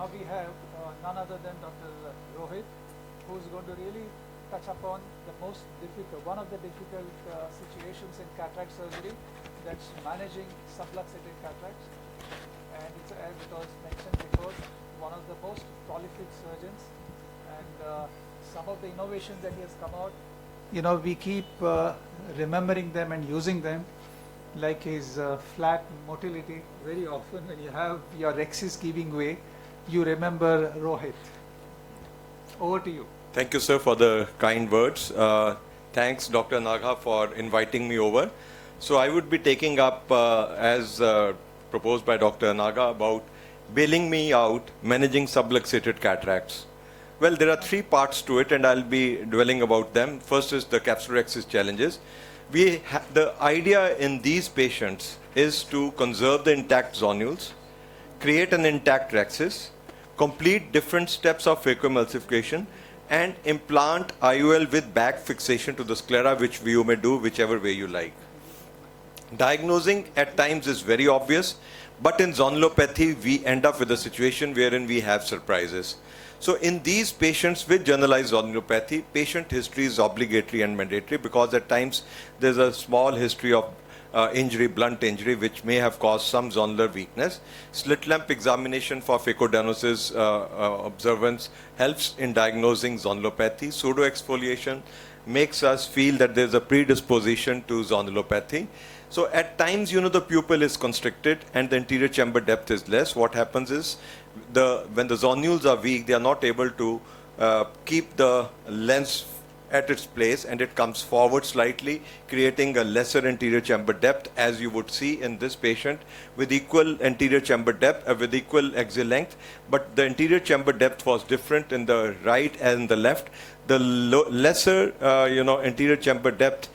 now we have none other than Dr. Rohit, who is going to really touch upon the most difficult, one of the difficult situations in cataract surgery, that's managing subluxated cataracts. And it's, as it was mentioned before, one of the most prolific surgeons, and some of the innovations that he has come out, you know, we keep remembering them and using them, like his flat motility. Very often when you have your rexis giving way, you remember Rohit. Over to you. Thank you, sir, for the kind words. Thanks, Dr. Naga, for inviting me over. So I would be taking up, as proposed by Dr. Naga, about bailing me out, managing subluxated cataracts. Well, there are three parts to it, and I'll be dwelling about them. First is the capsulorhexis challenges. The idea in these patients is to conserve the intact zonules, create an intact rexis, complete different steps of phacoemulsification, and implant IOL with back fixation to the sclera, which you may do whichever way you like. Diagnosing at times is very obvious, but in zonulopathy, we end up with a situation wherein we have surprises. So in these patients with generalized zonulopathy, patient history is obligatory and mandatory, because at times there's a small history of injury, blunt injury, which may have caused some zonular weakness. Slit lamp examination for phacodermosis observance helps in diagnosing zonulopathy. Pseudoexfoliation makes us feel that there's a predisposition to zonulopathy. So at times, you know, the pupil is constricted and the anterior chamber depth is less. What happens is, when the zonules are weak, they are not able to keep the lens at its place, and it comes forward slightly, creating a lesser anterior chamber depth, as you would see in this patient, with equal anterior chamber depth, with equal axial length, but the anterior chamber depth was different in the right and the left. The lesser, anterior chamber depth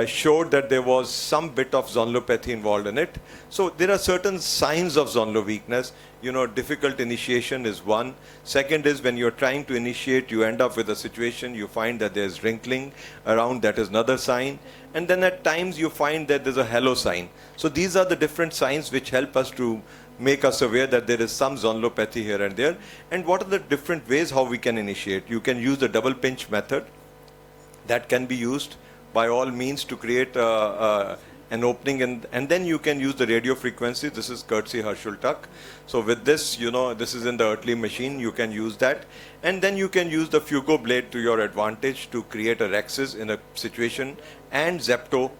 showed that there was some bit of zonulopathy involved in it. So there are certain signs of zonular weakness. You know, difficult initiation is one. Second is, when you're trying to initiate, you end up with a situation, you find that there's wrinkling around, that is another sign. And then at times you find that there's a halo sign. So these are the different signs which help us to make us aware that there is some zonulopathy here and there. And what are the different ways how we can initiate? You can use the double pinch method. That can be used by all means to create an opening, and then you can use the radio frequency. This is courtesy Herschel-Tuck. So with this, you know, this is in the Earthly machine, you can use that. And then you can use the Fugo blade to your advantage to create a rexis in a situation, and Zepto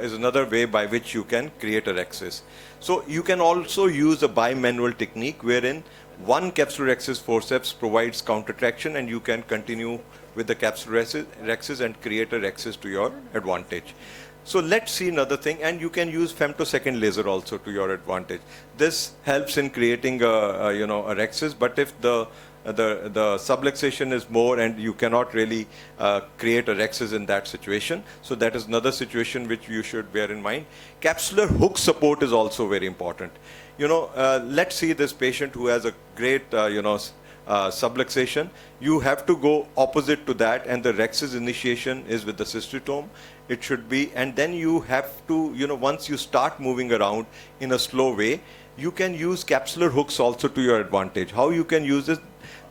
is another way by which you can create a rexis. So you can also use a bimanual technique, wherein one capsulorhexis forceps provides countertraction, and you can continue with the capsulorhexis and create a rexis to your advantage. So let's see another thing, and you can use femtosecond laser also to your advantage. This helps in creating a rexis, but if the subluxation is more and you cannot really create a rexis in that situation, so that is another situation which you should bear in mind. Capsular hook support is also very important. You know, let's see this patient who has a great subluxation. You have to go opposite to that, and the rexis initiation is with the cystotome. It should be, and then you have to, once you start moving around in a slow way, you can use capsular hooks also to your advantage. How you can use this?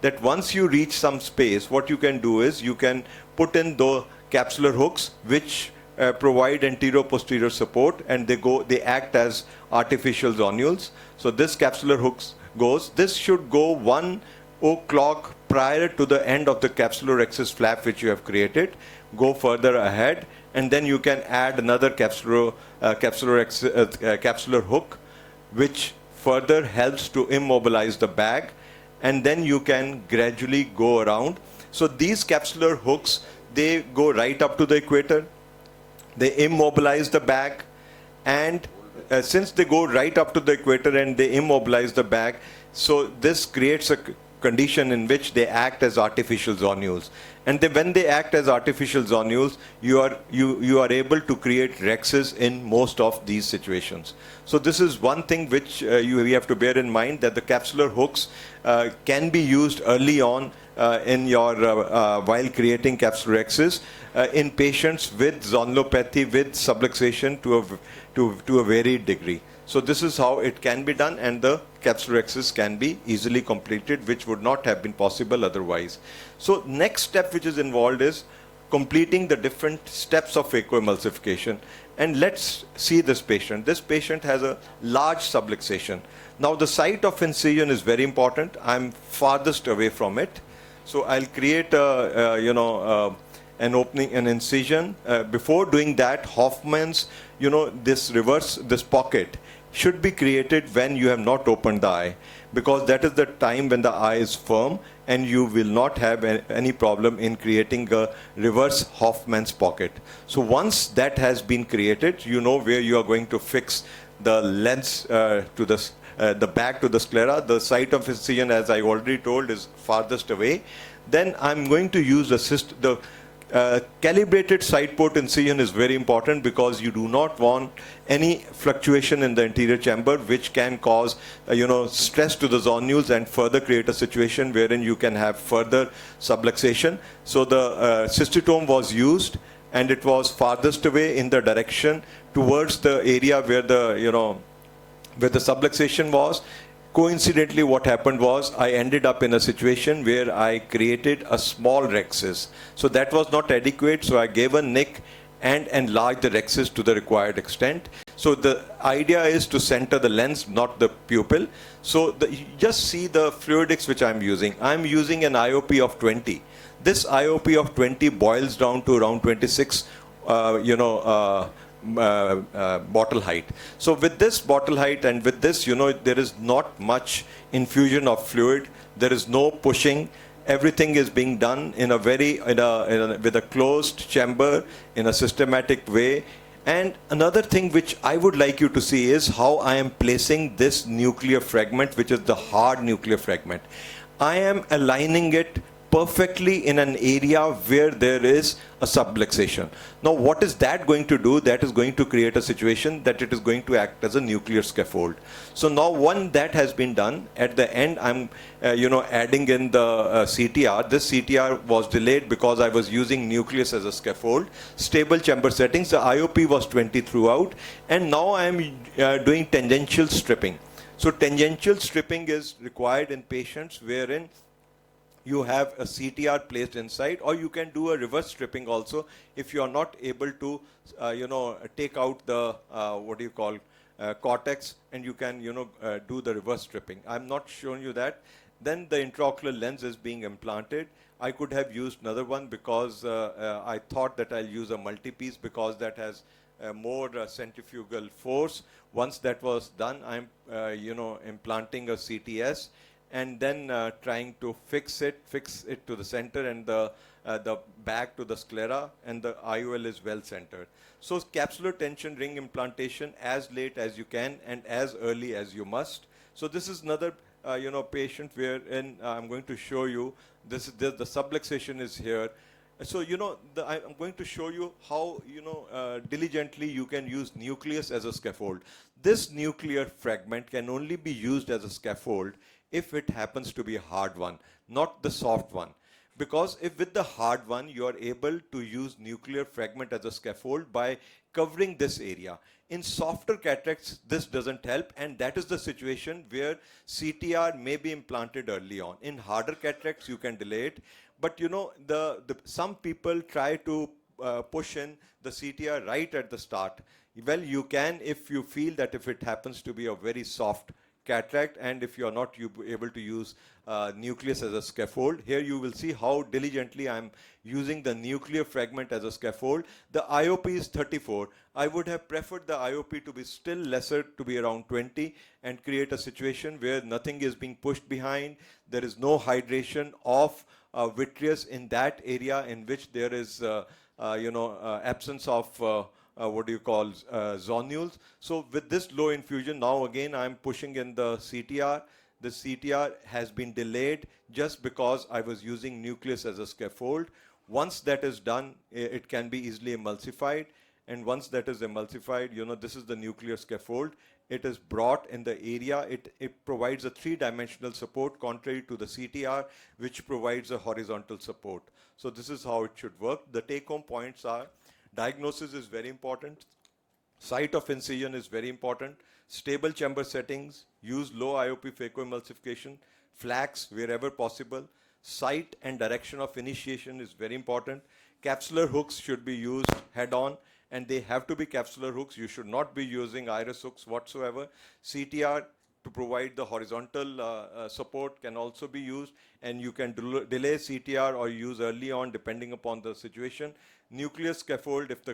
That once you reach some space, what you can do is you can put in the capsular hooks, which provide anterior-posterior support, and they act as artificial zonules. So this capsular hooks goes. This should go 1 o'clock prior to the end of the capsulorhexis flap which you have created. Go further ahead, and then you can add another capsular hook, which further helps to immobilize the bag, and then you can gradually go around. So these capsular hooks, they go right up to the equator, they immobilize the bag, and since they go right up to the equator and they immobilize the bag, so this creates a condition in which they act as artificial zonules. And when they act as artificial zonules, you are able to create rexes in most of these situations. So this is one thing which you have to bear in mind, that the capsular hooks can be used early on in your while creating capsulorhexis in patients with zonulopathy with subluxation to a varied degree. So this is how it can be done, and the capsular access can be easily completed, which would not have been possible otherwise. So next step which is involved is completing the different steps of phacoemulsification. And let's see this patient. This patient has a large subluxation. Now the site of incision is very important. I'm farthest away from it. So I'll create an opening, an incision. Before doing that, Hoffman's, this pocket should be created when you have not opened the eye, because that is the time when the eye is firm and you will not have any problem in creating a reverse Hoffman's pocket. So once that has been created, you know where you are going to fix the lens to the back to the sclera. The site of incision, as I already told, is farthest away. Then I'm going to use the calibrated side port incision is very important, because you do not want any fluctuation in the anterior chamber which can cause stress to the zonules and further create a situation wherein you can have further subluxation. So the cystotome was used, and it was farthest away in the direction towards the area where the subluxation was. Coincidentally, what happened was I ended up in a situation where I created a small rhexis. So that was not adequate, so I gave a nick and enlarged the rhexis to the required extent. So the idea is to center the lens, not the pupil. So just see the fluidics which I'm using. I'm using an IOP of 20. This IOP of 20 boils down to around 26 bottle height. So with this bottle height and with this, there is not much infusion of fluid. There is no pushing. Everything is being done in a with a closed chamber in a systematic way. And another thing which I would like you to see is how I am placing this nuclear fragment, which is the hard nuclear fragment. I am aligning it perfectly in an area where there is a subluxation. Now, what is that going to do? That is going to create a situation that it is going to act as a nuclear scaffold. So now, when that has been done, at the end, I'm adding in the CTR. This CTR was delayed because I was using nucleus as a scaffold. Stable chamber settings. The IOP was 20 throughout, and now I am doing tangential stripping. So tangential stripping is required in patients wherein you have a CTR placed inside, or you can do a reverse stripping also if you are not able to, take out the, cortex, and you can, do the reverse stripping. I'm not showing you that. Then the intraocular lens is being implanted. I could have used another one because I thought that I'll use a multi-piece because that has more centrifugal force. Once that was done, I'm, implanting a CTS, and then trying to fix it to the center and the back to the sclera, and the IOL is well centered. So capsular tension ring implantation as late as you can and as early as you must. So this is another patient wherein I'm going to show you the subluxation is here. So I'm going to show you how diligently you can use nucleus as a scaffold. This nuclear fragment can only be used as a scaffold if it happens to be a hard one, not the soft one. Because if with the hard one, you are able to use nuclear fragment as a scaffold by covering this area. In softer cataracts, this doesn't help, and that is the situation where CTR may be implanted early on. In harder cataracts, you can delay it. But some people try to push in the CTR right at the start. Well, you can if you feel that if it happens to be a very soft cataract, and if you are not able to use nucleus as a scaffold. Here you will see how diligently I am using the nuclear fragment as a scaffold. The IOP is 34. I would have preferred the IOP to be still lesser, to be around 20, and create a situation where nothing is being pushed behind. There is no hydration of vitreous in that area in which there is absence of zonules. So with this low infusion, now again I'm pushing in the CTR. The CTR has been delayed just because I was using nucleus as a scaffold. Once that is done, it can be easily emulsified. And once that is emulsified, this is the nuclear scaffold. It is brought in the area. It provides a three-dimensional support, contrary to the CTR, which provides a horizontal support. So this is how it should work. The take-home points are: diagnosis is very important. Site of incision is very important. stable chamber settings, use low IOP phacoemulsification, flax wherever possible. Site and direction of initiation is very important. Capsular hooks should be used head on, and they have to be capsular hooks. You should not be using iris hooks whatsoever. CTR to provide the horizontal support can also be used, and you can delay CTR or use early on depending upon the situation. Nucleus scaffold if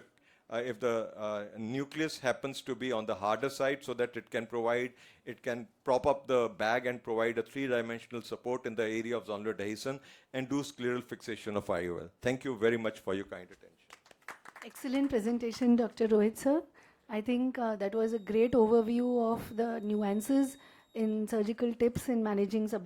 the nucleus happens to be on the harder side, so that it can prop up the bag and provide a three-dimensional support in the area of zonular adhesion and do scleral fixation of IOL. Thank you very much for your kind attention. Excellent presentation, Dr. Rohit sir. I think that was a great overview of the nuances in surgical tips in managing subluxation.